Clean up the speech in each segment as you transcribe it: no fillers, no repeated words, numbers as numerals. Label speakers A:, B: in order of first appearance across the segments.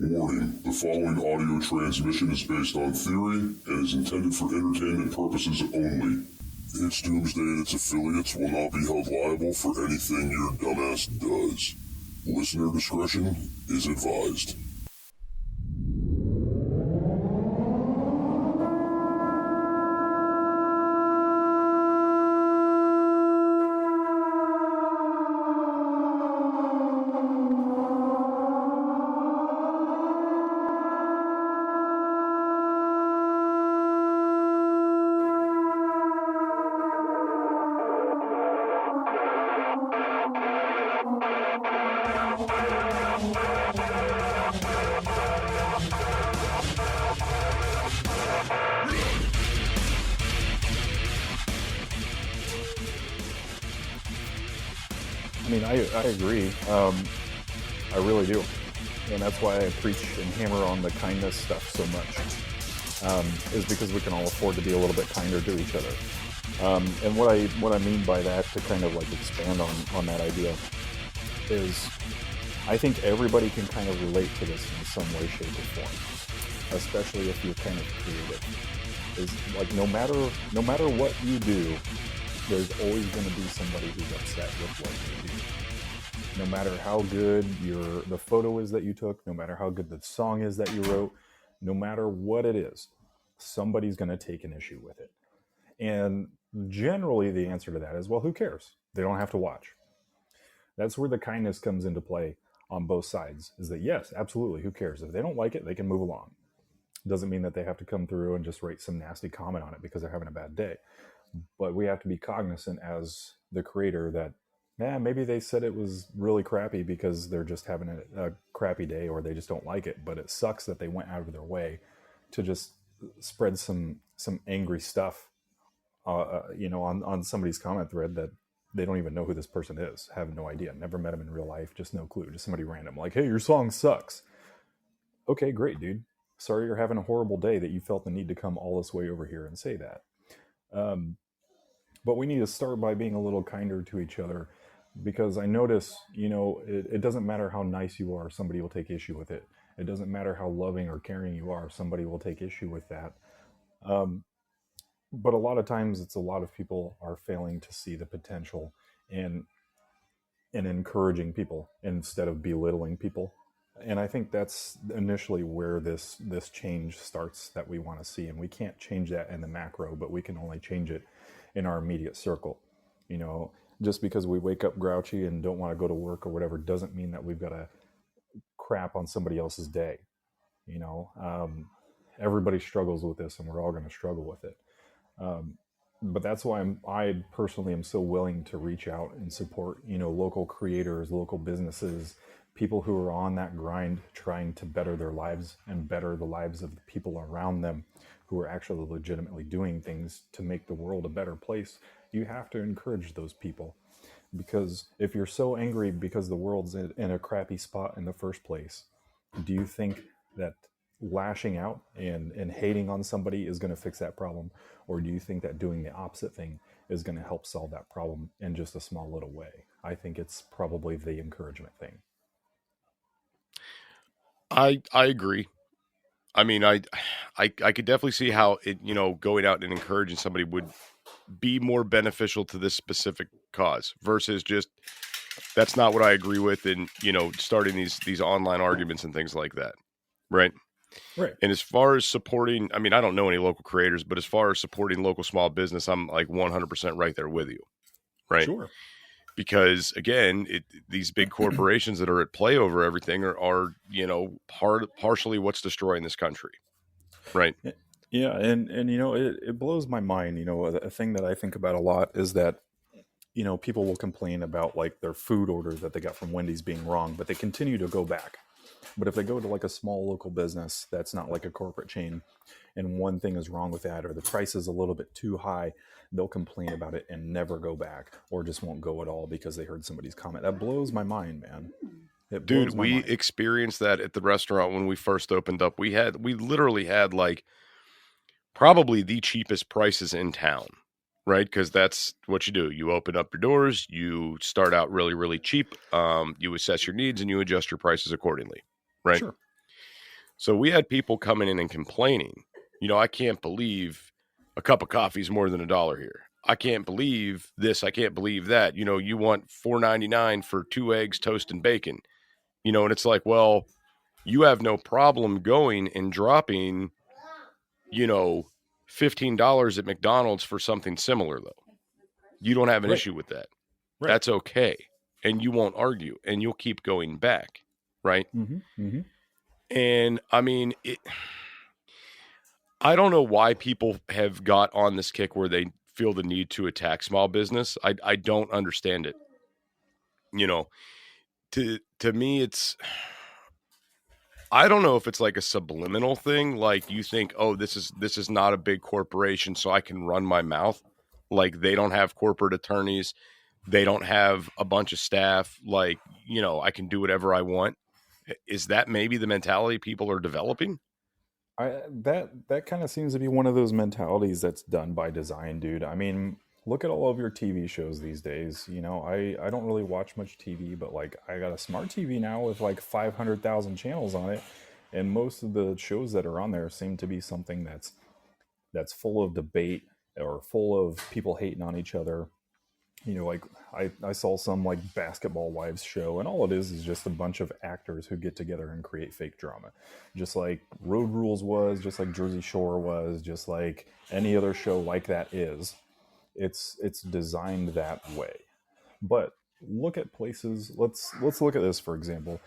A: Warning, the following audio transmission is based on theory and is intended for entertainment purposes only. It's Doomsday and its affiliates will not be held liable for anything your dumbass does. Listener discretion is advised.
B: I agree. I really do. And that's why I preach and hammer on the kindness stuff so much, is because we can all afford to be a little bit kinder to each other. And what I mean by that, to kind of like expand on that idea, is I think everybody can kind of relate to this in some way, shape, or form, especially if you're kind of creative. Is like no matter what you do, there's always going to be somebody who's upset with what you do. No matter how good the photo is that you took, no matter how good the song is that you wrote, no matter what it is, somebody's going to take an issue with it. And generally the answer to that is, well, who cares? They don't have to watch. That's where the kindness comes into play on both sides, is that yes, absolutely, who cares? If they don't like it, they can move along. Doesn't mean that they have to come through and just write some nasty comment on it because they're having a bad day. But we have to be cognizant as the creator that, maybe they said it was really crappy because they're just having a crappy day or they just don't like it. But it sucks that they went out of their way to just spread some angry stuff, on somebody's comment thread that they don't even know who this person is. Have no idea. Never met him in real life. Just no clue. Just somebody random. Like, hey, your song sucks. Okay, great, dude. Sorry you're having a horrible day that you felt the need to come all this way over here and say that. But we need to start by being a little kinder to each other, because I notice, it doesn't matter how nice you are, somebody will take issue with it. It doesn't matter how loving or caring you are, somebody will take issue with that. But a lot of times it's a lot of people are failing to see the potential in encouraging people instead of belittling people. And I think that's initially where this change starts that we want to see. And we can't change that in the macro, but we can only change it in our immediate circle. Just because we wake up grouchy and don't want to go to work or whatever doesn't mean that we've got to crap on somebody else's day. Everybody struggles with this and we're all going to struggle with it. But that's why I personally am so willing to reach out and support, local creators, local businesses, people who are on that grind trying to better their lives and better the lives of the people around them who are actually legitimately doing things to make the world a better place. You have to encourage those people, because if you're so angry because the world's in a crappy spot in the first place, do you think that lashing out and hating on somebody is going to fix that problem? Or do you think that doing the opposite thing is going to help solve that problem in just a small little way? I think it's probably the encouragement thing.
C: I agree. I mean, I could definitely see how it, going out and encouraging somebody would be more beneficial to this specific cause versus just, that's not what I agree with in, starting these online arguments and things like that. Right.
B: Right.
C: And as far as supporting, I don't know any local creators, but as far as supporting local small business, I'm like 100% right there with you. Right.
B: Sure.
C: Because again, these big corporations that are at play over everything are partially what's destroying this country. Right.
B: Yeah. And it blows my mind. A thing that I think about a lot is that, people will complain about like their food order that they got from Wendy's being wrong, but they continue to go back. But if they go to like a small local business that's not like a corporate chain and one thing is wrong with that, or the price is a little bit too high, they'll complain about it and never go back, or just won't go at all because they heard somebody's comment. That blows my mind, man.
C: Dude, we experienced that at the restaurant when we first opened up. We literally had like probably the cheapest prices in town, right? Because that's what you do. You open up your doors, you start out really, really cheap. You assess your needs and you adjust your prices accordingly, right?
B: Sure.
C: So we had people coming in and complaining, I can't believe a cup of coffee is more than $1 here. I can't believe this. I can't believe that. You want $4.99 for 2 eggs, toast, and bacon. And it's like, well, you have no problem going and dropping, $15 at McDonald's for something similar, though. You don't have an issue with that. Right. That's okay. And you won't argue, and you'll keep going back, right?
B: Mm-hmm. Mm-hmm.
C: And I mean, I don't know why people have got on this kick where they feel the need to attack small business. I don't understand it. To me, it's, I don't know if it's like a subliminal thing. Like you think, oh, this is not a big corporation, so I can run my mouth. Like they don't have corporate attorneys. They don't have a bunch of staff. Like, I can do whatever I want. Is that maybe the mentality people are developing?
B: That kind of seems to be one of those mentalities that's done by design, dude. I mean, look at all of your TV shows these days. I don't really watch much TV, but like I got a smart TV now with like 500,000 channels on it, and most of the shows that are on there seem to be something that's full of debate or full of people hating on each other. Like I saw some like Basketball Wives show, and all it is just a bunch of actors who get together and create fake drama. Just like Road Rules was, just like Jersey Shore was, just like any other show like that is. It's designed that way. But look at places, let's look at this, for example.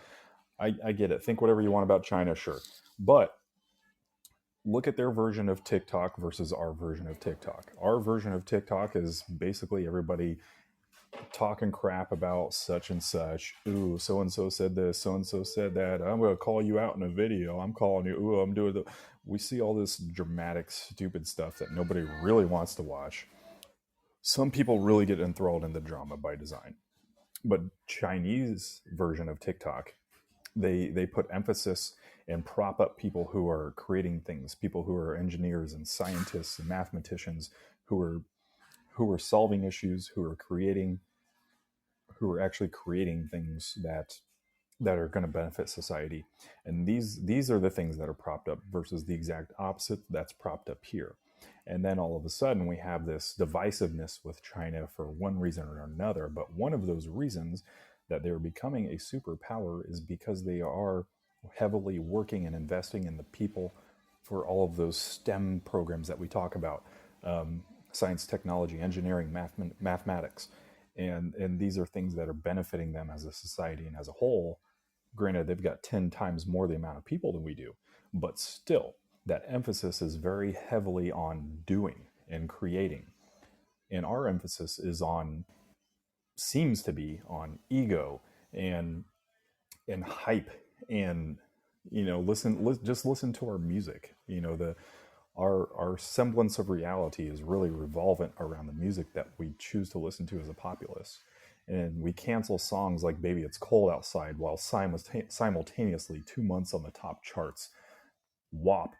B: I get it. Think whatever you want about China, sure. But look at their version of TikTok versus our version of TikTok. Our version of TikTok is basically everybody talking crap about such and such. Ooh, so-and-so said this, so-and-so said that. I'm going to call you out in a video. I'm calling you. Ooh, I'm doing the... We see all this dramatic, stupid stuff that nobody really wants to watch. Some people really get enthralled in the drama by design. But Chinese version of TikTok, they put emphasis and prop up people who are creating things, people who are engineers and scientists and mathematicians who are solving issues, who are actually creating things that are going to benefit society. And these are the things that are propped up versus the exact opposite that's propped up here. And then all of a sudden we have this divisiveness with China for one reason or another. But one of those reasons that they're becoming a superpower is because they are heavily working and investing in the people for all of those STEM programs that we talk about, science, technology, engineering, mathematics. And these are things that are benefiting them as a society and as a whole. Granted, they've got 10 times more the amount of people than we do, but still, that emphasis is very heavily on doing and creating. And our emphasis seems to be on ego and hype and, just listen to our music. Our semblance of reality is really revolvent around the music that we choose to listen to as a populace. And we cancel songs like Baby It's Cold Outside while simultaneously 2 months on the top charts. WAP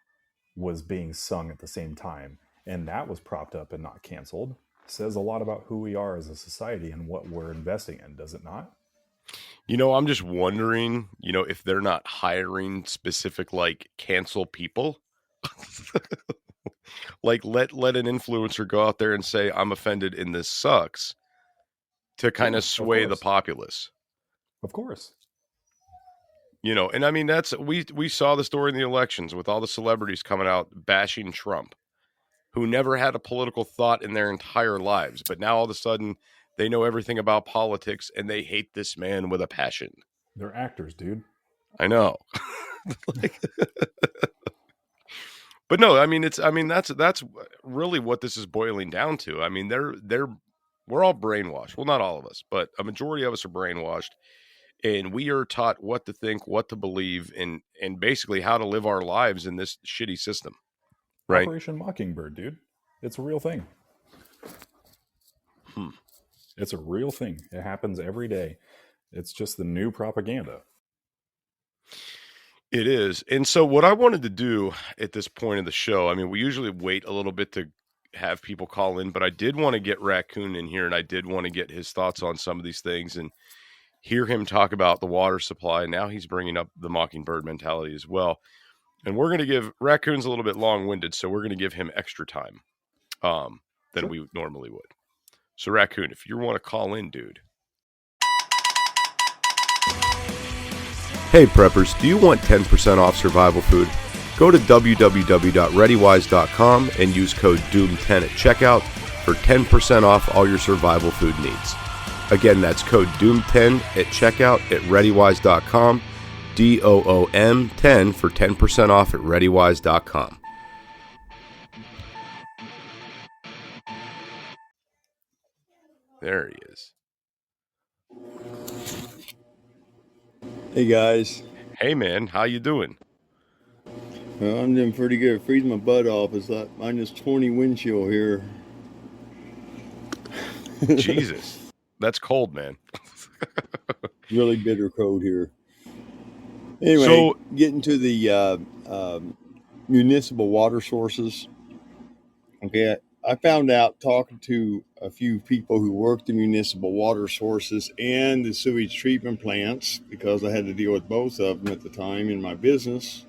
B: was being sung at the same time, and that was propped up and not canceled. Says a lot about who we are as a society and what we're investing in, does it not?
C: I'm just wondering, if they're not hiring specific like cancel people. Like let an influencer go out there and say, I'm offended and this sucks, to kind of sway the populace.
B: Of course.
C: And I mean, that's, we saw the story in the elections with all the celebrities coming out bashing Trump, who never had a political thought in their entire lives. But now all of a sudden they know everything about politics and they hate this man with a passion.
B: They're actors, dude.
C: I know. But no, I mean, that's really what this is boiling down to. I mean, we're all brainwashed. Well, not all of us, but a majority of us are brainwashed. And we are taught what to think, what to believe, and basically how to live our lives in this shitty system. Right?
B: Operation Mockingbird, dude. It's a real thing. It's a real thing. It happens every day. It's just the new propaganda.
C: It is. And so what I wanted to do at this point of the show, I mean, we usually wait a little bit to have people call in, but I did want to get Raccoon in here, and I did want to get his thoughts on some of these things and hear him talk about the water supply. Now he's bringing up the Mockingbird mentality as well. And we're going to give Raccoon's a little bit long-winded, so we're going to give him extra time than we normally would. So Raccoon, if you want to call in, dude. Hey preppers, do you want 10% off survival food? Go to www.readywise.com and use code DOOM10 at checkout for 10% off all your survival food needs. Again, that's code DOOM10 at checkout at readywise.com, DOOM10 for 10% off at readywise.com. There he is.
D: Hey guys.
C: Hey man, how you doing?
D: Well, I'm doing pretty good. Freezing my butt off. It's like minus 20 wind chill here.
C: Jesus, that's cold, man.
D: Really bitter cold here. Anyway,
C: So-
D: getting to the municipal water sources. Okay, I found out talking to a few people who worked the municipal water sources and the sewage treatment plants, because I had to deal with both of them at the time in my business.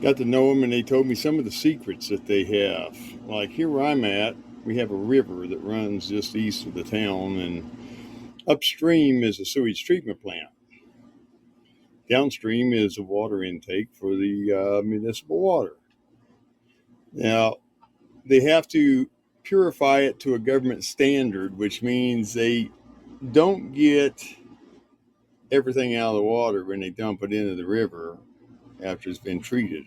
D: Got to know them, and they told me some of the secrets that they have. Like here where I'm at, we have a river that runs just east of the town, and upstream is a sewage treatment plant. Downstream is a water intake for the municipal water. Now, they have to purify it to a government standard, which means they don't get everything out of the water when they dump it into the river after it's been treated.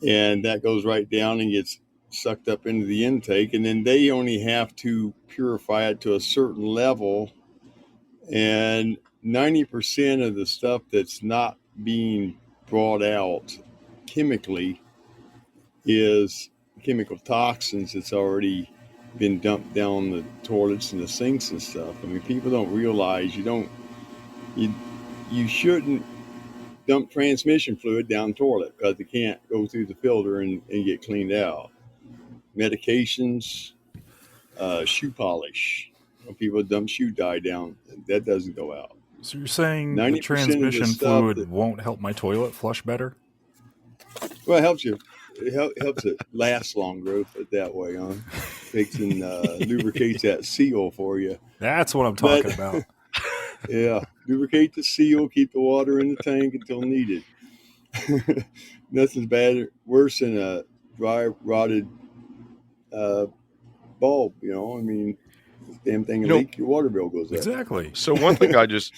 D: And that goes right down and gets sucked up into the intake. And then they only have to purify it to a certain level. And 90% of the stuff that's not being brought out chemically is chemical toxins that's already been dumped down the toilets and the sinks and stuff. I mean, people don't realize you shouldn't dump transmission fluid down the toilet because it can't go through the filter and get cleaned out. Medications, shoe polish. When people dump shoe dye down, that doesn't go out.
E: So you're saying
D: 90%
E: the
D: of
E: transmission
D: the stuff
E: fluid won't help my toilet flush better?
D: Well, it helps you. It helps it last longer, put it that way, huh? Takes and lubricates that seal for you.
E: That's what I'm talking about.
D: Yeah, lubricate the seal, keep the water in the tank until needed. Nothing's worse than a dry, rotted bulb. You know, I mean, this damn thing will leak, your water bill goes up.
E: Exactly.
C: So one thing I just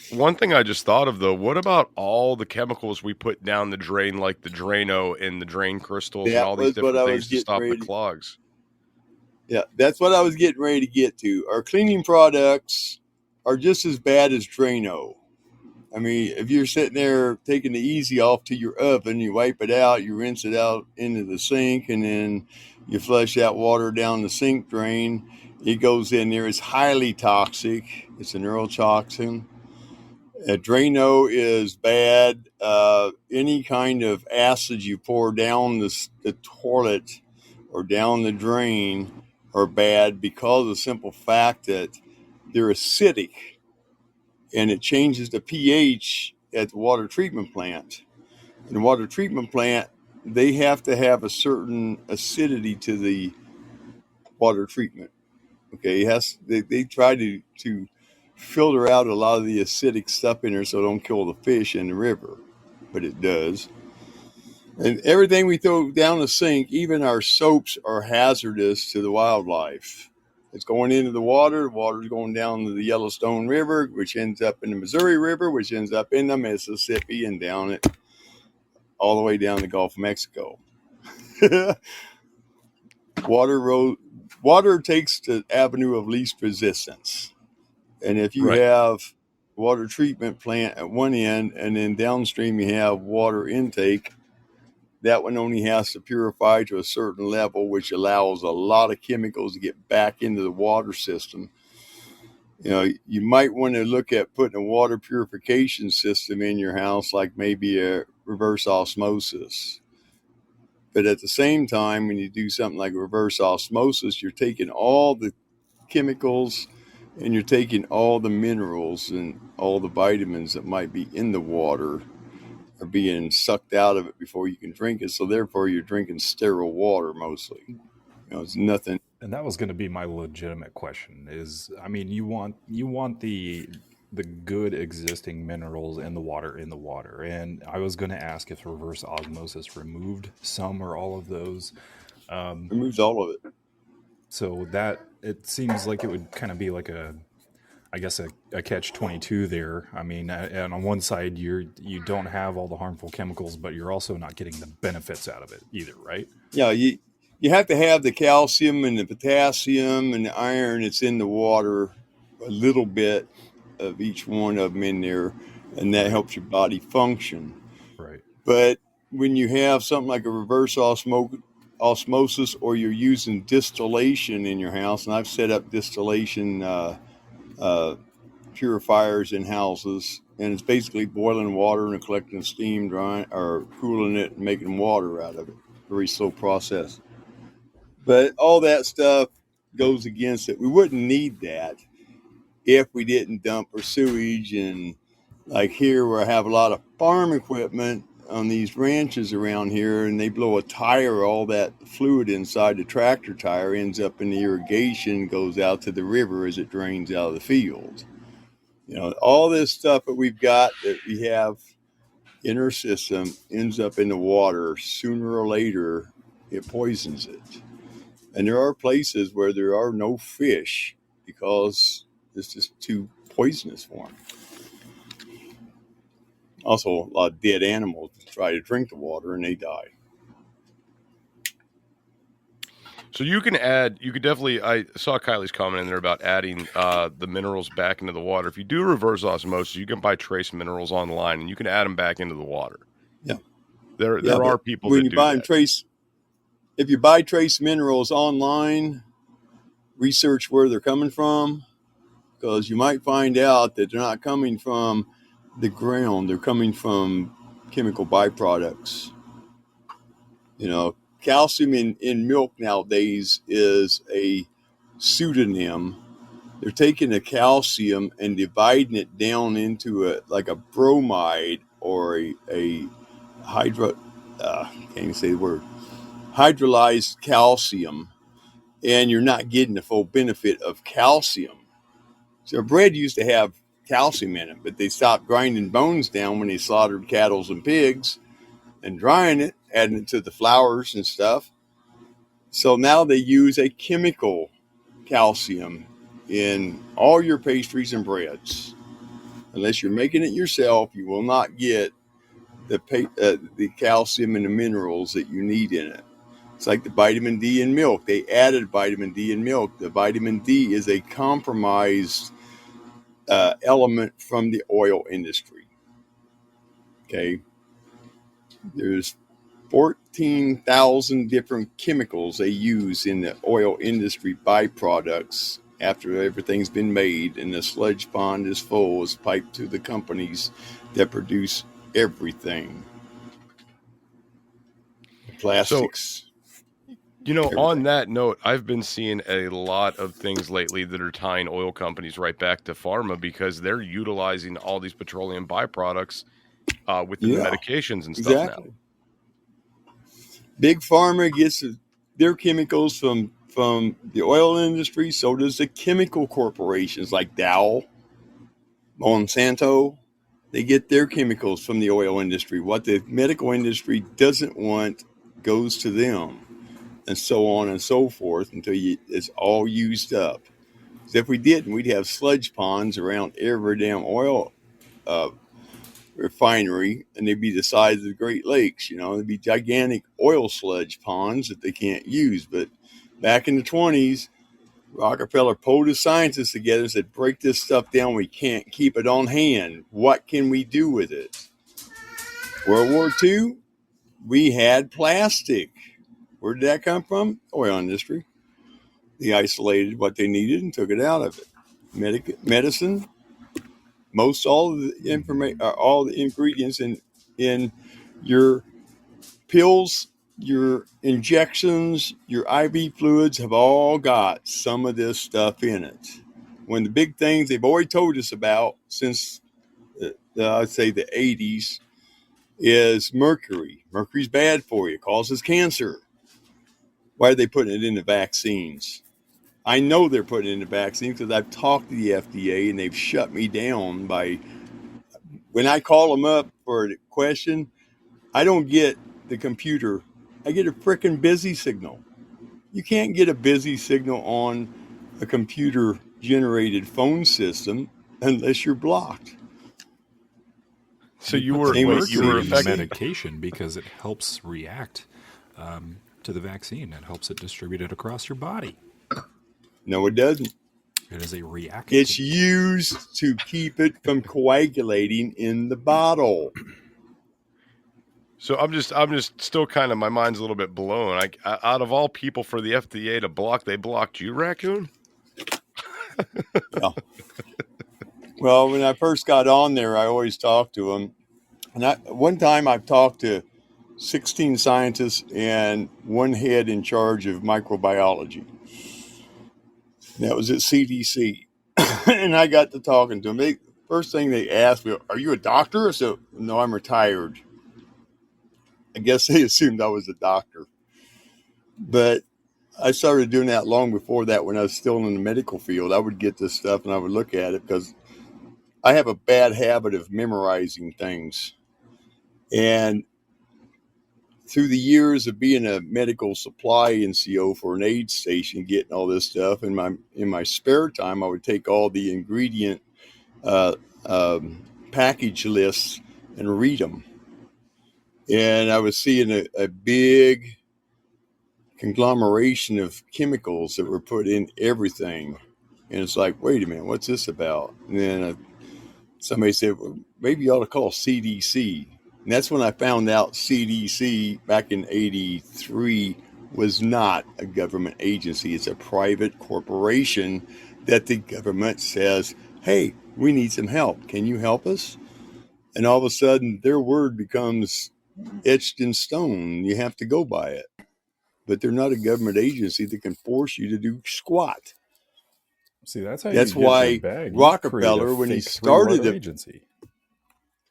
C: thought of though, what about all the chemicals we put down the drain, like the Drano and the drain crystals and all these different things to stop the clogs?
D: Yeah, that's what I was getting ready to get to. Our cleaning products are just as bad as Drano. I mean, if you're sitting there taking the easy off to your oven, you wipe it out, you rinse it out into the sink, and then you flush that water down the sink drain. It goes in there. It's highly toxic. It's a neurotoxin. Drano is bad. Any kind of acid you pour down the toilet or down the drain are bad because of the simple fact that they're acidic, and it changes the pH at the water treatment plant. In the water treatment plant, they have to have a certain acidity to the water treatment. Okay, they try to filter out a lot of the acidic stuff in there so it don't kill the fish in the river, but it does. And everything we throw down the sink, even our soaps, are hazardous to the wildlife. It's going into the water. The water's going down to the Yellowstone River, which ends up in the Missouri River, which ends up in the Mississippi, and down it all the way down the Gulf of Mexico. Water takes the avenue of least resistance. And if you have water treatment plant at one end and then downstream you have water intake, that one only has to purify to a certain level, which allows a lot of chemicals to get back into the water system. You know, you might want to look at putting a water purification system in your house, like maybe a reverse osmosis. But at the same time, when you do something like reverse osmosis, you're taking all the chemicals and you're taking all the minerals and all the vitamins that might be in the water, are being sucked out of it before you can drink it. So therefore, you're drinking sterile water mostly. You know, it's nothing.
E: And that was going to be my legitimate question. Is, I mean, you want the good existing minerals in the water, and I was going to ask if reverse osmosis removed some or all of those.
D: Removes all of it.
E: So that it seems like it would kind of be like I guess a catch-22 there. I mean, and on one side you don't have all the harmful chemicals, but you're also not getting the benefits out of it either, right?
D: Yeah, you have to have the calcium and the potassium and the iron that's in the water, a little bit of each one of them in there, and that helps your body function.
E: Right.
D: But when you have something like a reverse osmosis, or you're using distillation in your house, and I've set up distillation purifiers in houses, and it's basically boiling water and collecting steam, drying or cooling it and making water out of it. Very slow process. But all that stuff goes against it. We wouldn't need that if we didn't dump our sewage. And like here, where I have a lot of farm equipment on these ranches around here, and they blow a tire, all that fluid inside the tractor tire ends up in the irrigation, goes out to the river as it drains out of the field. You know, all this stuff that we've got, that we have in our system, ends up in the water. Sooner or later, it poisons it. And there are places where there are no fish because it's just too poisonous for them. Also, a lot of dead animals try to drink the water and they die.
C: So you could definitely, I saw Kylie's comment in there about adding the minerals back into the water. If you do reverse osmosis, you can buy trace minerals online and you can add them back into the water.
D: Yeah.
C: There are people
D: when
C: that
D: you
C: do
D: buy
C: that.
D: If you buy trace minerals online, research where they're coming from, because you might find out that they're not coming from the ground. They're coming from chemical byproducts. You know, calcium in milk nowadays is a pseudonym. They're taking the calcium and dividing it down into a bromide or a hydro. Can't even say the word. Hydrolyzed calcium, and you're not getting the full benefit of calcium. So bread used to have calcium in it, but they stopped grinding bones down when they slaughtered cattle and pigs and drying it, adding it to the flours and stuff. So now they use a chemical calcium in all your pastries and breads. Unless you're making it yourself, you will not get the calcium and the minerals that you need in it. It's like the vitamin D in milk. They added vitamin D in milk. The vitamin D is a compromised element from the oil industry. Okay. There's 14,000 different chemicals they use in the oil industry byproducts after everything's been made, and the sludge pond is full, is piped to the companies that produce everything. Plastics.
C: You know,
D: everything.
C: On that note, I've been seeing a lot of things lately that are tying oil companies right back to pharma because they're utilizing all these petroleum byproducts within the medications and stuff now.
D: Big Pharma gets their chemicals from the oil industry. So does the chemical corporations like Dow, Monsanto. They get their chemicals from the oil industry. What the medical industry doesn't want goes to them, and so on and so forth until it's all used up. So if we didn't, we'd have sludge ponds around every damn oil refinery, and they'd be the size of the Great Lakes. You know, they'd be gigantic oil sludge ponds that they can't use. But back in the 20s, Rockefeller pulled his scientists together and said, break this stuff down. We can't keep it on hand. What can we do with it? World War II, we had plastic. Where did that come from? Oil industry. They isolated what they needed and took it out of it. Medicine, all the ingredients in your pills, your injections, your IV fluids have all got some of this stuff in it. One of the big things they've already told us about since I'd say the 80s is mercury. Mercury's bad for you. It causes cancer. Why are they putting it in the vaccines? I know they're putting it in the vaccines because I've talked to the FDA and they've shut me down by, when I call them up for a question, I don't get the computer. I get a frickin' busy signal. You can't get a busy signal on a computer generated phone system unless you're blocked.
C: So you were
D: Same with
C: wait, you were
D: CDC.
C: affected.
E: medication because it helps react to the vaccine. It helps it distribute it across your body.
D: No, it doesn't.
E: It is a reactant.
D: It's used to keep it from coagulating in the bottle.
C: So I'm just still kind of, my mind's a little bit blown. Out of all people for the FDA to block, they blocked you, Raccoon?
D: Yeah. Well, when I first got on there, I always talked to them. And one time I've talked to 16 scientists and one head in charge of microbiology. That was at CDC. And I got to talking to them. First thing they asked me, "Are you a doctor?" I said, "No, I'm retired." I guess they assumed I was a doctor. But I started doing that long before that when I was still in the medical field. I would get this stuff and I would look at it because I have a bad habit of memorizing things. And through the years of being a medical supply NCO for an aid station, getting all this stuff in my spare time, I would take all the ingredient package lists and read them. And I was seeing a big conglomeration of chemicals that were put in everything. And it's like, wait a minute, what's this about? And then somebody said, well, maybe you ought to call CDC. And that's when I found out CDC back in 83 was not a government agency. It's a private corporation that the government says, hey, we need some help. Can you help us? And all of a sudden, their word becomes etched in stone. You have to go by it. But they're not a government agency that can force you to do squat.
B: See, that's how
D: That's
B: you get
D: why
B: your bag. You
D: Rockefeller,
B: create a
D: when he
B: fake
D: started
B: three-letter
D: the
B: agency.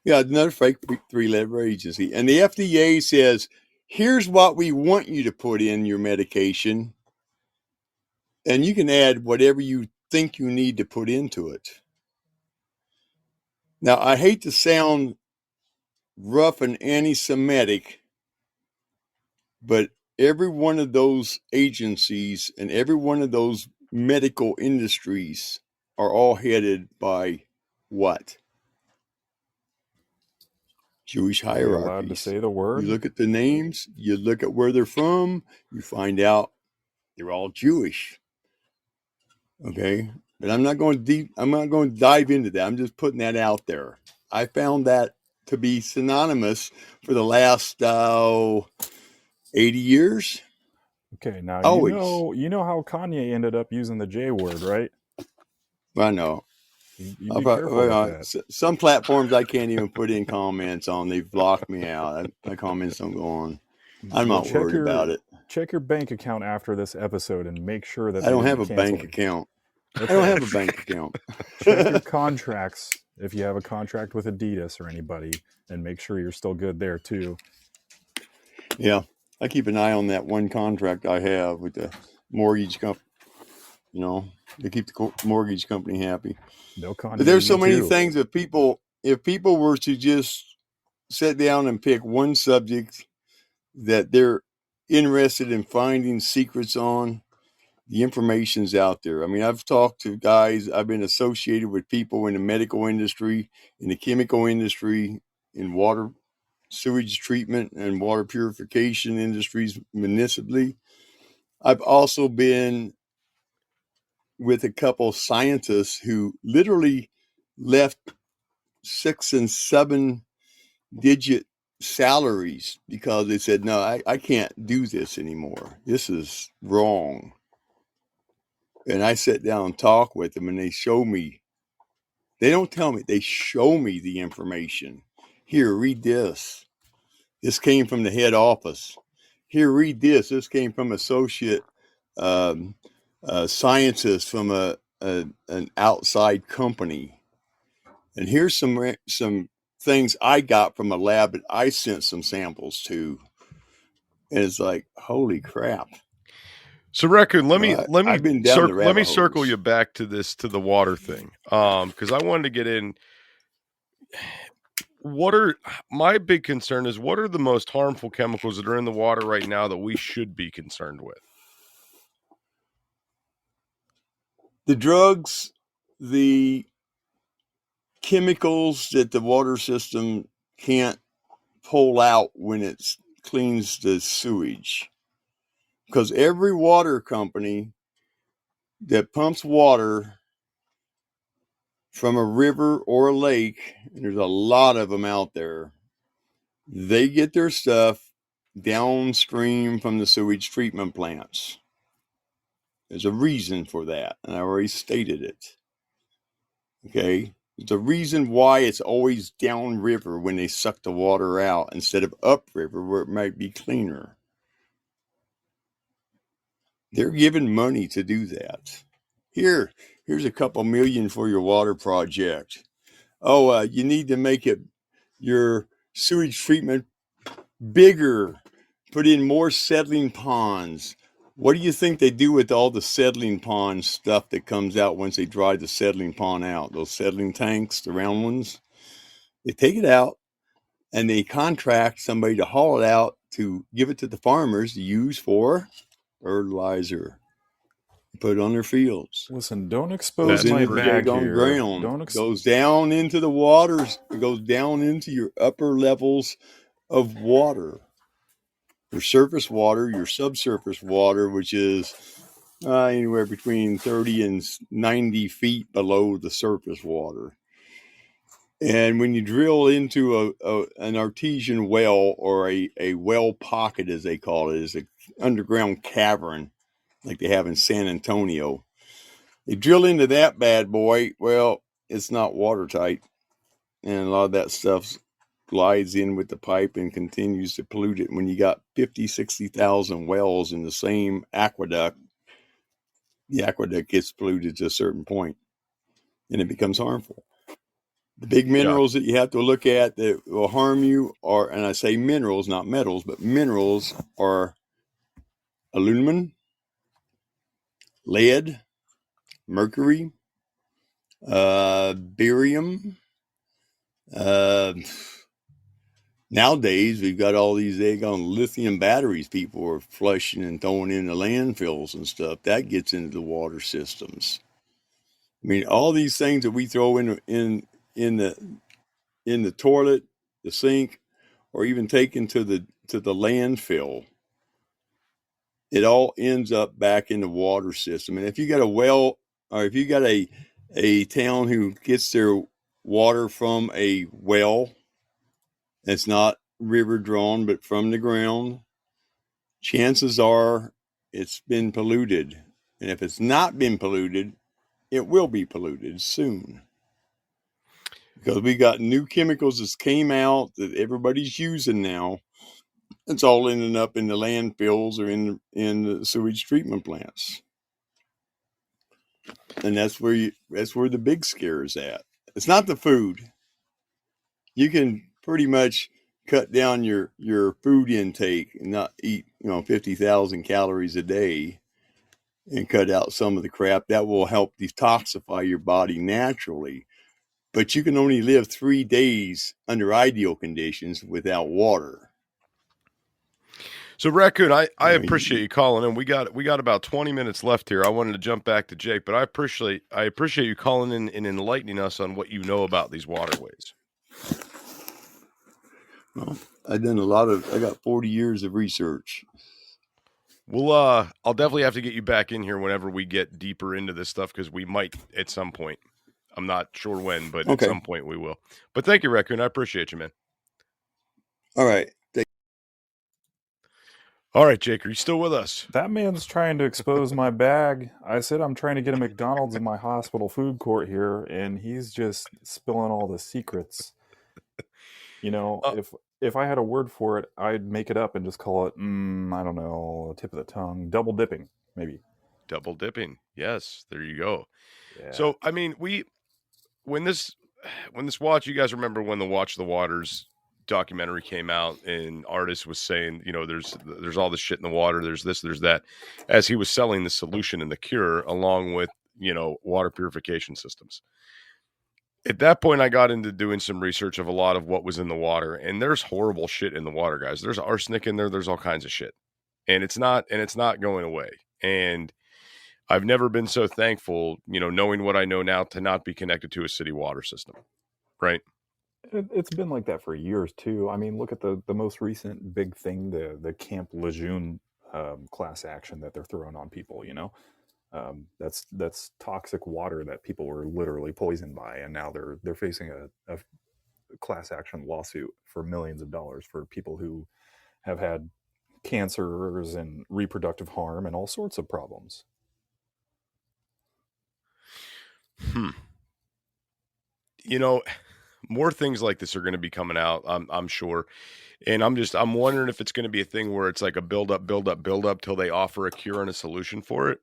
D: Yeah, another fake three-letter agency. And the FDA says, here's what we want you to put in your medication. And you can add whatever you think you need to put into it. Now, I hate to sound rough and anti-Semitic, but every one of those agencies and every one of those medical industries are all headed by what? Jewish
B: Are you allowed to
D: hierarchies.
B: say the word?
D: You look at the names, you look at where they're from, you find out they're all Jewish. Okay? But I'm not going to dive into that. I'm just putting that out there. I found that to be synonymous for the last 80 years.
B: Okay, now
D: Always.
B: you know how Kanye ended up using the J word, right?
D: I know.
B: You be careful with that.
D: Some platforms I can't even put in comments on. They've blocked me out. My comments don't go on. I'm not worried about it.
B: Check your bank account after this episode and make sure that
D: I don't
B: they
D: have a
B: didn't
D: bank
B: cancel it.
D: account.
B: Okay.
D: I don't have a bank account.
B: Check your contracts if you have a contract with Adidas or anybody, and make sure you're still good there too.
D: Yeah, I keep an eye on that one contract I have with the mortgage company. You know, to keep the mortgage company happy. But there's so many things that if people were to just sit down and pick one subject that they're interested in finding secrets on, the information's out there. I mean, I've talked to guys, I've been associated with people in the medical industry, in the chemical industry, in water sewage treatment and water purification industries municipally. I've also been with a couple of scientists who literally left 6 and 7 digit salaries because they said, no, I can't do this anymore. This is wrong. And I sat down and talk with them and they show me, they don't tell me, they show me the information. Here, read this. This came from the head office. Here, read this. This came from associate scientists from an outside company. And here's some things I got from a lab that I sent some samples to. And it's like, holy crap.
C: So, Raccoon,
D: I've been down the rabbit
C: circle
D: holes.
C: you back to the water thing, because I wanted to get in. My big concern is, what are the most harmful chemicals that are in the water right now that we should be concerned with?
D: The drugs, the chemicals that the water system can't pull out when it cleans the sewage. Because every water company that pumps water from a river or a lake, and there's a lot of them out there, they get their stuff downstream from the sewage treatment plants. There's a reason for that, and I already stated it. Okay? There's a reason why it's always downriver when they suck the water out instead of upriver where it might be cleaner. They're given money to do that. Here's a couple million for your water project. Oh, you need to make your sewage treatment bigger. Put in more settling ponds. What do you think they do with all the settling pond stuff that comes out once they dry the settling pond out? Those settling tanks, the round ones? They take it out and they contract somebody to haul it out to give it to the farmers to use for fertilizer. Put it on their fields.
E: Listen, don't expose
C: That's
E: my
C: pretty
E: bag
D: on
E: here.
D: ground. Goes down into the waters. It goes down into your upper levels of water. Your surface water, your subsurface water, which is anywhere between 30 and 90 feet below the surface water. And when you drill into an artesian well, or a well pocket, as they call it, is an underground cavern like they have in San Antonio. You drill into that bad boy, well, it's not watertight. And a lot of that stuff glides in with the pipe and continues to pollute it. When you got 50, 60,000 wells in the same aqueduct, the aqueduct gets polluted to a certain point and it becomes harmful. The big minerals that you have to look at that will harm you are, and I say minerals, not metals, but minerals are aluminum, lead, mercury, barium. Nowadays, we've got all these daggone lithium batteries people are flushing and throwing into landfills and stuff. That gets into the water systems. I mean, all these things that we throw in the toilet, the sink, or even taken to the landfill, it all ends up back in the water system. And if you got a well, or if you got a town who gets their water from a well, it's not river drawn, but from the ground, chances are it's been polluted. And if it's not been polluted, it will be polluted soon. Because we got new chemicals that came out that everybody's using now. It's all ending up in the landfills or in the sewage treatment plants. And that's where the big scare is at. It's not the food. You can pretty much cut down your food intake and not eat 50,000 calories a day and cut out some of the crap. That will help detoxify your body naturally. But you can only live 3 days under ideal conditions without water.
C: So, Raccoon, I appreciate you calling in. We got about 20 minutes left here. I wanted to jump back to Jake, but I appreciate you calling in and enlightening us on what you know about these waterways.
D: Well, I got 40 years of research.
C: Well, I'll definitely have to get you back in here whenever we get deeper into this stuff, because we might at some point. I'm not sure when, but at some point we will. But thank you, Raccoon. I appreciate you, man.
D: All right.
C: All right, Jake, are you still with us?
E: That man's trying to expose my bag. I said I'm trying to get a McDonald's in my hospital food court here, and he's just spilling all the secrets. If I had a word for it, I'd make it up and just call it, I don't know, tip of the tongue, double dipping, maybe.
C: Double dipping. Yes, there you go.
E: Yeah.
C: So, I mean, when this when this Watch, you guys remember when the Watch the Waters documentary came out and artist was saying, you know, there's all this shit in the water, there's this, there's that, as he was selling the solution and the cure along with, you know, water purification systems. At that point, I got into doing some research of a lot of what was in the water, and there's horrible shit in the water, guys. There's arsenic in there. There's all kinds of shit, and it's not going away. And I've never been so thankful, you know, knowing what I know now, to not be connected to a city water system. Right.
B: It's been like that for years too. I mean, look at the most recent big thing, the Camp Lejeune class action that they're throwing on people. You know, that's toxic water that people were literally poisoned by, and now they're facing a class action lawsuit for millions of dollars for people who have had cancers and reproductive harm and all sorts of problems.
C: You know, more things like this are going to be coming out, I'm sure. And I'm wondering if it's going to be a thing where it's like a build up till they offer a cure and a solution for it,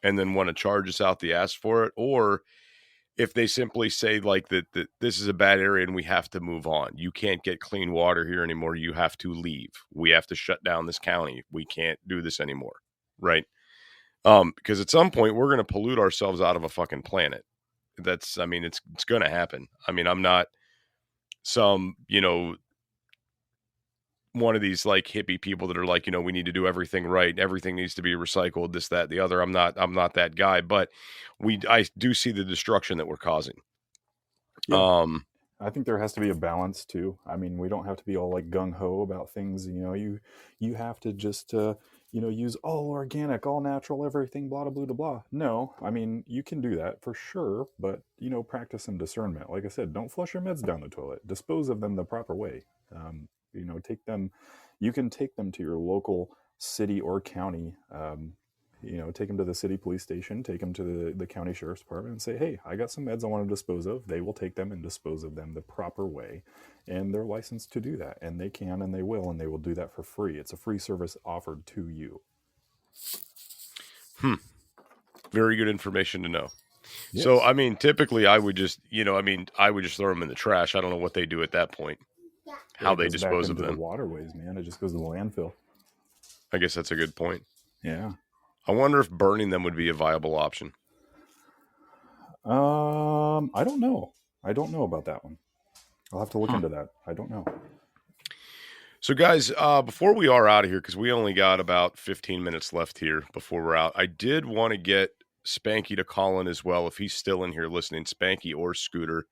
C: and then want to charge us out the ass for it. Or if they simply say like that this is a bad area and we have to move on. You can't get clean water here anymore. You have to leave. We have to shut down this county. We can't do this anymore. Right. Because at some point we're going to pollute ourselves out of a fucking planet. It's going to happen. I mean, I'm not some, you know, one of these like hippie people that are like, you know, we need to do everything right. Everything needs to be recycled, this, that, the other. I'm not that guy, but I do see the destruction that we're causing.
B: Yeah. I think there has to be a balance too. I mean, we don't have to be all like gung ho about things. You know, you have to just, you know, use all organic, all natural, everything, blah, blah, blah, blah. No, I mean, you can do that for sure, but, you know, practice some discernment. Like I said, don't flush your meds down the toilet. Dispose of them the proper way. You know, you can take them to your local city or county. You know, take them to the city police station, take them to the county sheriff's department and say, hey, I got some meds I want to dispose of. They will take them and dispose of them the proper way. And they're licensed to do that. And they can, and they will do that for free. It's a free service offered to you.
C: Very good information to know.
B: Yes.
C: So, I mean, typically I would just, you know, I would just throw them in the trash. I don't know what they do at that point. How they dispose of them.
B: The waterways, man. It just goes to the landfill.
C: I guess that's a good point.
B: Yeah.
C: I wonder if burning them would be a viable option.
B: I don't know. I don't know about that one. I'll have to look into that. I don't know.
C: So, guys, before we are out of here, because we only got about 15 minutes left here before we're out, I did want to get Spanky to call in as well, if he's still in here listening, Spanky or Scooter,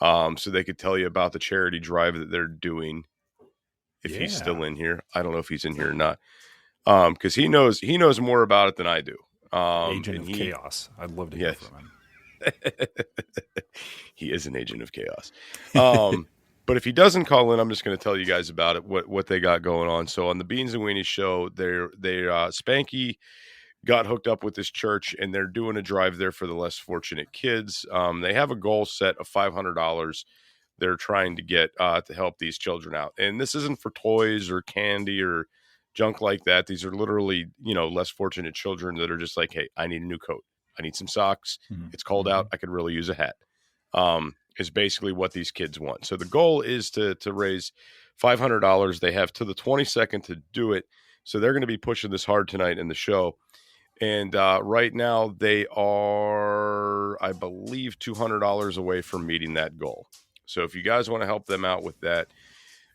C: so they could tell you about the charity drive that they're doing. If he's still in here, I don't know if he's in here or not. Because he knows more about it than I do.
E: Agent of Chaos. I'd love to hear from him.
C: He is an agent of chaos. But if he doesn't call in, I'm just going to tell you guys about it, what they got going on. So on the Beans and Weenies show, Spanky got hooked up with this church, and they're doing a drive there for the less fortunate kids. They have a goal set of $500. They're trying to get to help these children out. And this isn't for toys or candy or junk like that. These are literally, you know, less fortunate children that are just like, hey, I need a new coat. I need some socks. It's cold out. I could really use a hat. Is basically what these kids want. So the goal is to raise $500. They have to the 22nd to do it. So they're going to be pushing this hard tonight in the show. And right now they are, I believe, $200 away from meeting that goal. So if you guys want to help them out with that,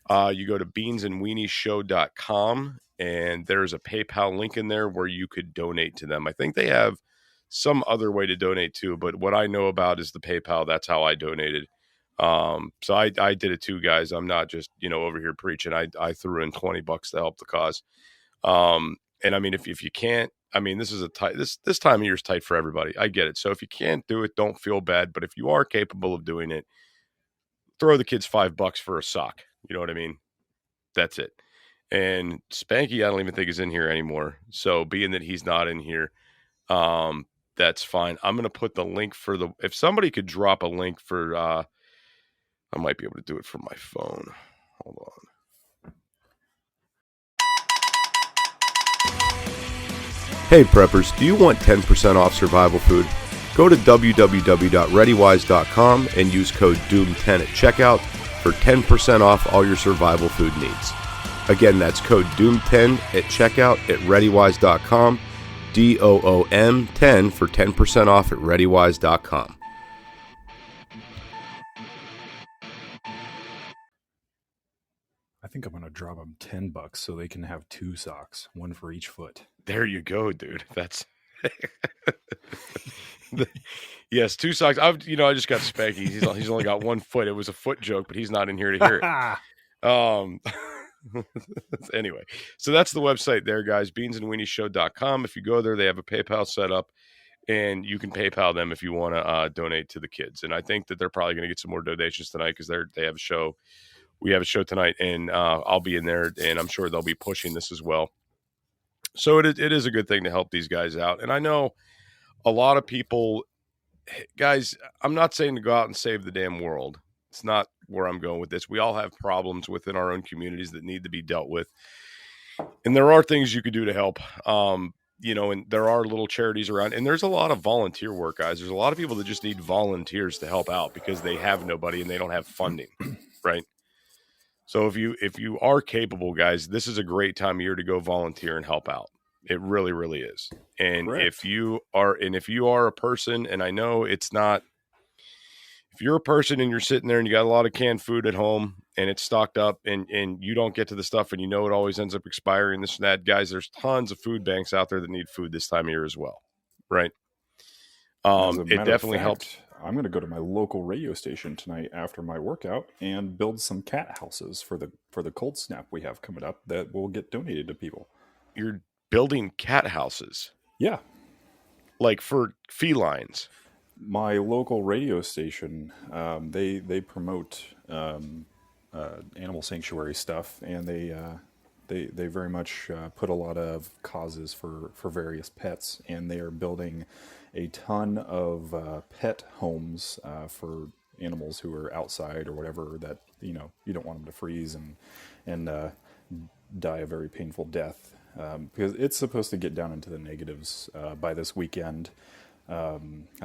C: you go to beansandweenieshow.com, and there's a PayPal link in there where you could donate to them. I think they have some other way to donate too, but what I know about is the PayPal. That's how I donated. So I did it too, guys. I'm not just, you know, over here preaching. I threw in $20 to help the cause. And I mean, if you can't, I mean, this is this time of year is tight for everybody. I get it. So if you can't do it, don't feel bad. But if you are capable of doing it, throw the kids $5 for a sock. You know what I mean? That's it. And Spanky, I don't even think is in here anymore. So being that he's not in here, that's fine. I'm going to put the link for if somebody could drop a link for, I might be able to do it from my phone. Hold on. Hey preppers, do you want 10% off survival food? Go to www.readywise.com and use code DOOM10 at checkout for 10% off all your survival food needs. Again, that's code DOOM10 at checkout at readywise.com, DOOM10 for 10% off at readywise.com.
E: I think I'm going to drop them $10 so they can have 2 socks, one for each foot.
C: There you go, dude. That's yes, 2 socks. I just got Spanky. He's only got 1 foot. It was a foot joke, but he's not in here to hear it. Anyway, so that's the website there, guys. beansandweenieshow.com. If you go there, they have a PayPal set up, and you can PayPal them if you want to donate to the kids. And I think that they're probably going to get some more donations tonight because they have a show. We have a show tonight, and I'll be in there, and I'm sure they'll be pushing this as well. So it is a good thing to help these guys out. And I know a lot of people, guys, I'm not saying to go out and save the damn world. It's not where I'm going with this. We all have problems within our own communities that need to be dealt with. And there are things you could do to help. And there are little charities around, and there's a lot of volunteer work, guys. There's a lot of people that just need volunteers to help out because they have nobody and they don't have funding, right? So if you are capable, guys, this is a great time of year to go volunteer and help out. It really, really is. And
E: Correct.
C: if you are a person, and I know it's not, if you're a person and you're sitting there and you got a lot of canned food at home and it's stocked up and you don't get to the stuff and it always ends up expiring, this and that, guys, there's tons of food banks out there that need food this time of year as well. Right. It definitely helps.
E: I'm going to go to my local radio station tonight after my workout and build some cat houses for the cold snap we have coming up that will get donated to people.
C: You're building cat houses?
E: Yeah.
C: Like for felines?
E: My local radio station, they promote animal sanctuary stuff, and they very much put a lot of causes for various pets, and they are building a ton of pet homes for animals who are outside or whatever that you don't want them to freeze and die a very painful death, because it's supposed to get down into the negatives by this weekend. I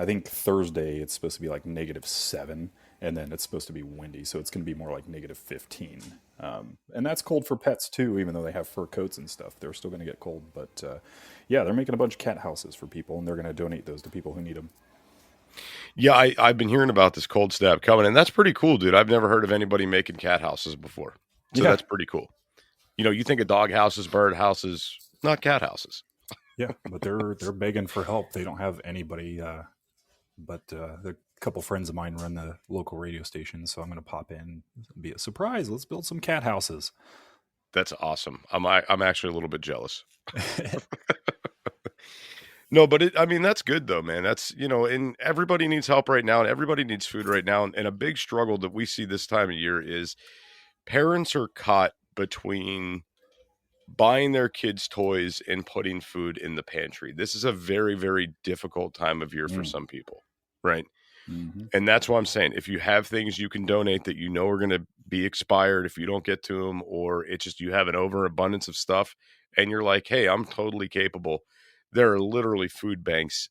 E: think Thursday it's supposed to be like -7, and then it's supposed to be windy, so it's going to be more like -15. And that's cold for pets too, even though they have fur coats and stuff. They're still going to get cold. But yeah, they're making a bunch of cat houses for people, and they're going to donate those to people who need them.
C: Yeah, I've been hearing about this cold snap coming, and that's pretty cool, dude. I've never heard of anybody making cat houses before. So That's pretty cool. You think of dog houses, bird houses, not cat houses.
E: Yeah, but they're begging for help. They don't have anybody, but a couple friends of mine run the local radio station, so I'm going to pop in and be a surprise. Let's build some cat houses.
C: That's awesome. I'm actually a little bit jealous. No, but that's good though, man. That's, and everybody needs help right now, and everybody needs food right now. And a big struggle that we see this time of year is parents are caught between buying their kids toys and putting food in the pantry. This is a very, very difficult time of year for some people, right? Mm-hmm. And that's why I'm saying, if you have things you can donate that are going to be expired if you don't get to them, or it's just you have an overabundance of stuff and you're like, hey, I'm totally capable. There are literally food banks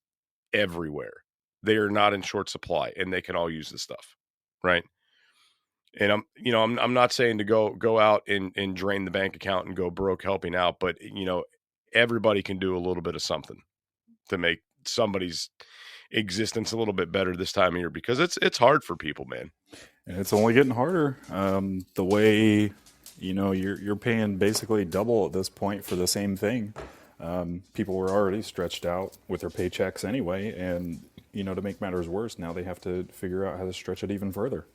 C: everywhere. They are not in short supply, and they can all use the stuff, right? And I'm not saying to go out and drain the bank account and go broke helping out, but everybody can do a little bit of something to make somebody's existence a little bit better this time of year, because it's hard for people, man.
E: And it's only getting harder. The way you're paying basically double at this point for the same thing. People were already stretched out with their paychecks anyway, and to make matters worse, now they have to figure out how to stretch it even further.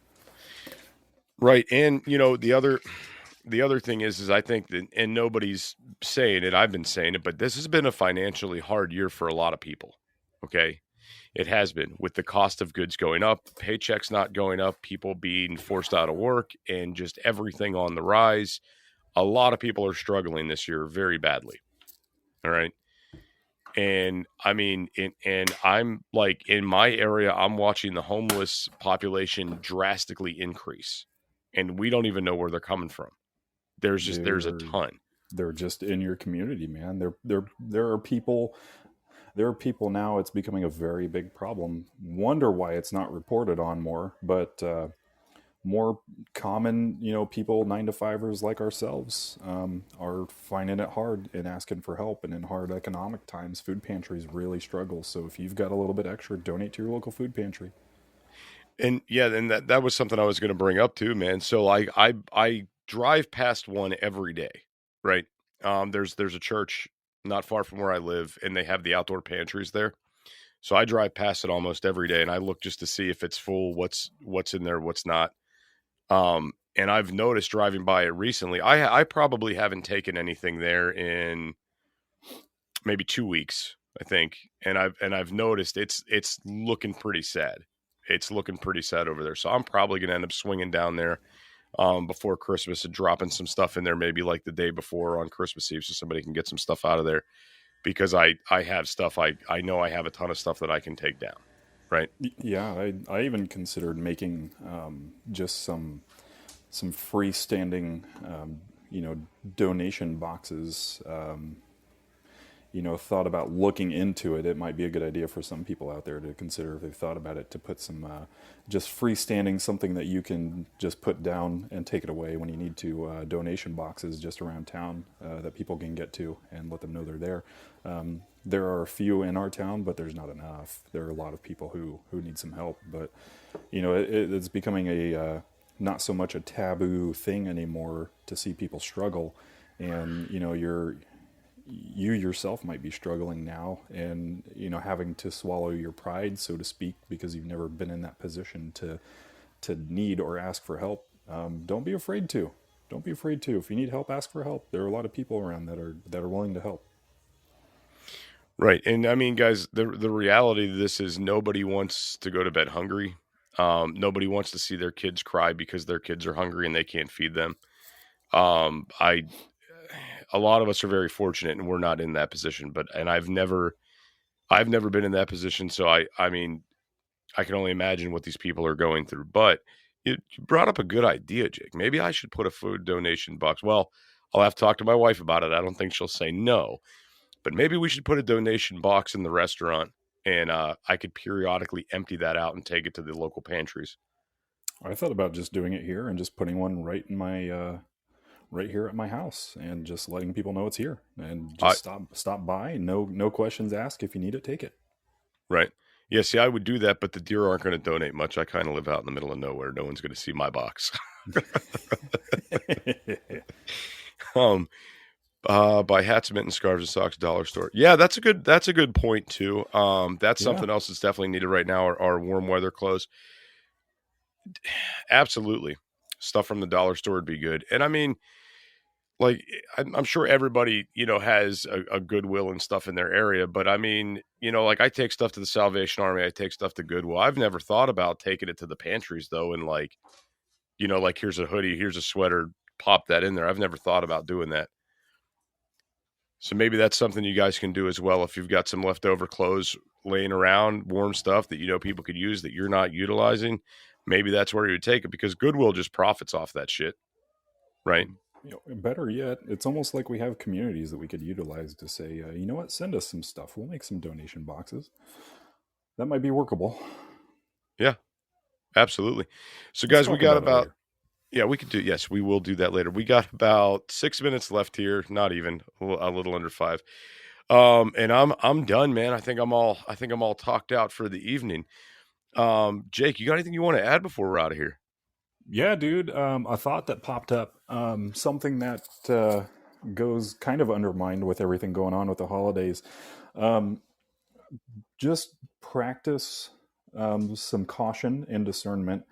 C: Right. And, the other thing is I think that, and nobody's saying it, I've been saying it, but this has been a financially hard year for a lot of people. Okay. It has been, with the cost of goods going up, paychecks not going up, people being forced out of work, and just everything on the rise. A lot of people are struggling this year very badly. All right. And and I'm like, in my area, I'm watching the homeless population drastically increase. And we don't even know where they're coming from. There's a ton.
E: They're just in your community, man. There are people. there are people now, it's becoming a very big problem. Wonder why it's not reported on more, but more common, people 9 to 5ers like ourselves are finding it hard and asking for help. And in hard economic times, food pantries really struggle. So if you've got a little bit extra, donate to your local food pantry.
C: And yeah, and that was something I was going to bring up too, man. So I drive past one every day, right? There's a church not far from where I live, and they have the outdoor pantries there. So I drive past it almost every day, and I look just to see if it's full, what's in there, what's not. And I've noticed driving by it recently. I probably haven't taken anything there in maybe 2 weeks, I think, and I've noticed it's looking pretty sad. It's looking pretty sad over there. So I'm probably going to end up swinging down there before Christmas and dropping some stuff in there, maybe like the day before on Christmas Eve, so somebody can get some stuff out of there, because I have stuff. I know I have a ton of stuff that I can take down. Right.
E: Yeah, I even considered making just some freestanding, donation boxes. Thought about looking into it. It might be a good idea for some people out there to consider, if they've thought about it, to put some just freestanding, something that you can just put down and take it away when you need to, donation boxes just around town that people can get to and let them know they're there. There are a few in our town, but there's not enough. There are a lot of people who need some help, but it's becoming a not so much a taboo thing anymore to see people struggle, and you yourself might be struggling now, and having to swallow your pride, so to speak, because you've never been in that position to need or ask for help. Don't be afraid to. Don't be afraid to. If you need help, ask for help. There are a lot of people around that are willing to help.
C: Right. And I mean, guys, the reality of this is nobody wants to go to bed hungry. Nobody wants to see their kids cry because their kids are hungry and they can't feed them. A lot of us are very fortunate and we're not in that position, and I've never been in that position. So I mean, I can only imagine what these people are going through, but you brought up a good idea, Jake. Maybe I should put a food donation box. Well, I'll have to talk to my wife about it. I don't think she'll say no, but maybe we should put a donation box in the restaurant, and I could periodically empty that out and take it to the local pantries.
E: I thought about just doing it here and just putting one right in my right here at my house, and just letting people know it's here, and just stop by. No questions asked. If you need it, take it.
C: Right. Yeah, see, I would do that, but the deer aren't going to donate much. I kind of live out in the middle of nowhere. No one's going to see my box. Buy hats, mittens, scarves, and socks, dollar store. Yeah, that's a good point too. That's something else that's definitely needed right now are warm weather clothes. Absolutely. Stuff from the dollar store would be good. And I mean, like, I'm sure everybody, has a Goodwill and stuff in their area. But I mean, like, I take stuff to the Salvation Army. I take stuff to Goodwill. I've never thought about taking it to the pantries, though. And like, like, here's a hoodie, here's a sweater, pop that in there. I've never thought about doing that. So maybe that's something you guys can do as well. If you've got some leftover clothes laying around, warm stuff that, people could use that you're not utilizing, maybe that's where you would take it, because Goodwill just profits off that shit. Right.
E: Better yet, it's almost like we have communities that we could utilize to say, you know what, send us some stuff. We'll make some donation boxes. That might be workable.
C: Yeah, absolutely. So, guys, we got about, we could do, yes, we will do that later. We got about 6 minutes left here, not even, a little under 5. And I'm done, man. I think I'm all talked out for the evening. Jake, you got anything you want to add before we're out of here?
E: Yeah, dude. A thought that popped up, something that goes kind of undermined with everything going on with the holidays. Just practice some caution and discernment.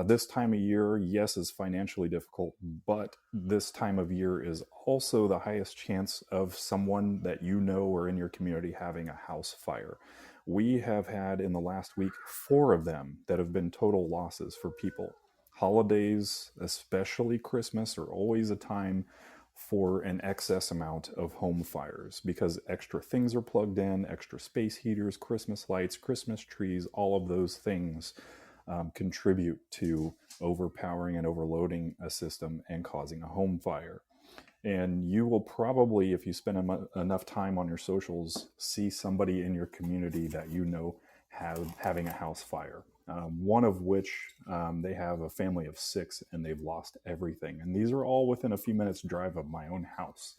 E: This time of year, yes, is financially difficult, but this time of year is also the highest chance of someone that you know or in your community having a house fire. We have had in the last week 4 of them that have been total losses for people. Holidays, especially Christmas, are always a time for an excess amount of home fires, because extra things are plugged in, extra space heaters, Christmas lights, Christmas trees, all of those things contribute to overpowering and overloading a system and causing a home fire.
B: And you will probably, if you spend enough time on your socials, see somebody in your community that you know having a house fire. One of which they have a family of 6 and they've lost everything. And these are all within a few minutes drive of my own house.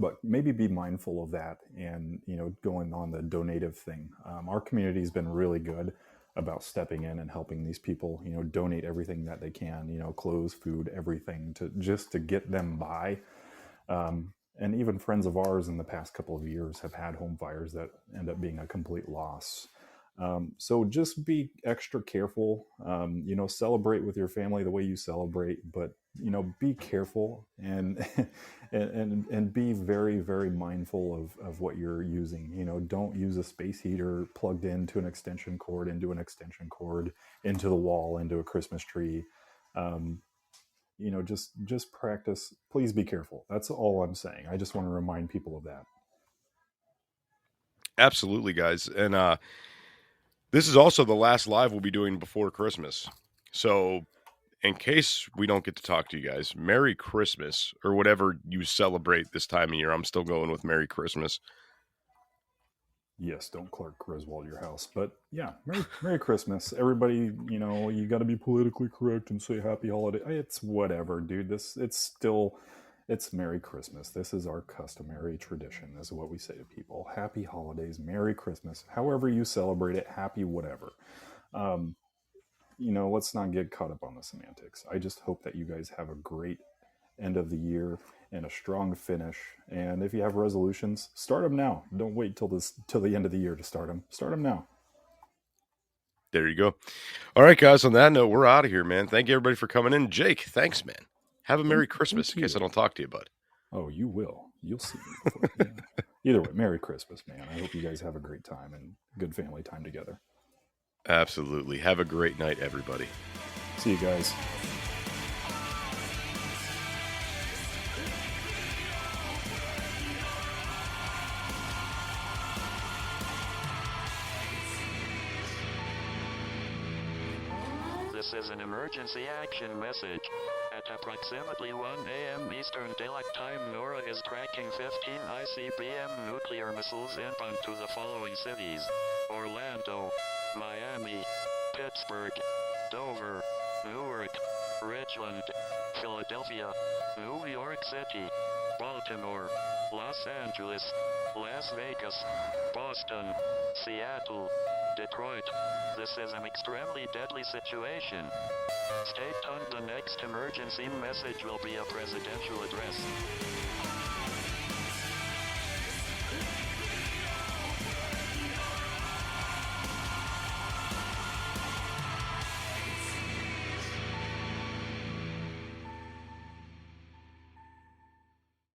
B: But maybe be mindful of that and, going on the donative thing. Our community has been really good about stepping in and helping these people, donate everything that they can, clothes, food, everything to get them by. And even friends of ours in the past couple of years have had home fires that end up being a complete loss. So just be extra careful, celebrate with your family the way you celebrate, but, be careful and, and be very, very mindful of what you're using. Don't use a space heater plugged into an extension cord, into the wall, into a Christmas tree. Just practice. Please be careful. That's all I'm saying. I just want to remind people of that.
C: Absolutely, guys. And this is also the last live we'll be doing before Christmas. So in case we don't get to talk to you guys, Merry Christmas, or whatever you celebrate this time of year. I'm still going with Merry Christmas.
B: Yes, don't Clark Griswold your house. But yeah, Merry Christmas. Everybody, you got to be politically correct and say Happy Holiday. It's whatever, dude. It's Merry Christmas. This is our customary tradition. This is what we say to people. Happy holidays, Merry Christmas. However you celebrate it, happy whatever. Let's not get caught up on the semantics. I just hope that you guys have a great end of the year and a strong finish. And if you have resolutions, start them now. Don't wait till the end of the year to start them. Start them now.
C: There you go. All right, guys. On that note, we're out of here, man. Thank you, everybody, for coming in. Jake, thanks, man. Have a Merry Christmas in case I don't talk to you, bud.
B: Oh, you will. You'll see me before. Yeah. Either way, Merry Christmas, man. I hope you guys have a great time and good family time together.
C: Absolutely. Have a great night, everybody.
B: See you guys.
F: This is an emergency action message. At approximately 1 a.m. Eastern Daylight Time, NORAD is tracking 15 ICBM nuclear missiles inbound to the following cities: Orlando, Miami, Pittsburgh, Dover, Newark, Richland, Philadelphia, New York City, Baltimore, Los Angeles, Las Vegas, Boston, Seattle, Detroit. This is an extremely deadly situation. Stay tuned. The next emergency message will be a presidential address.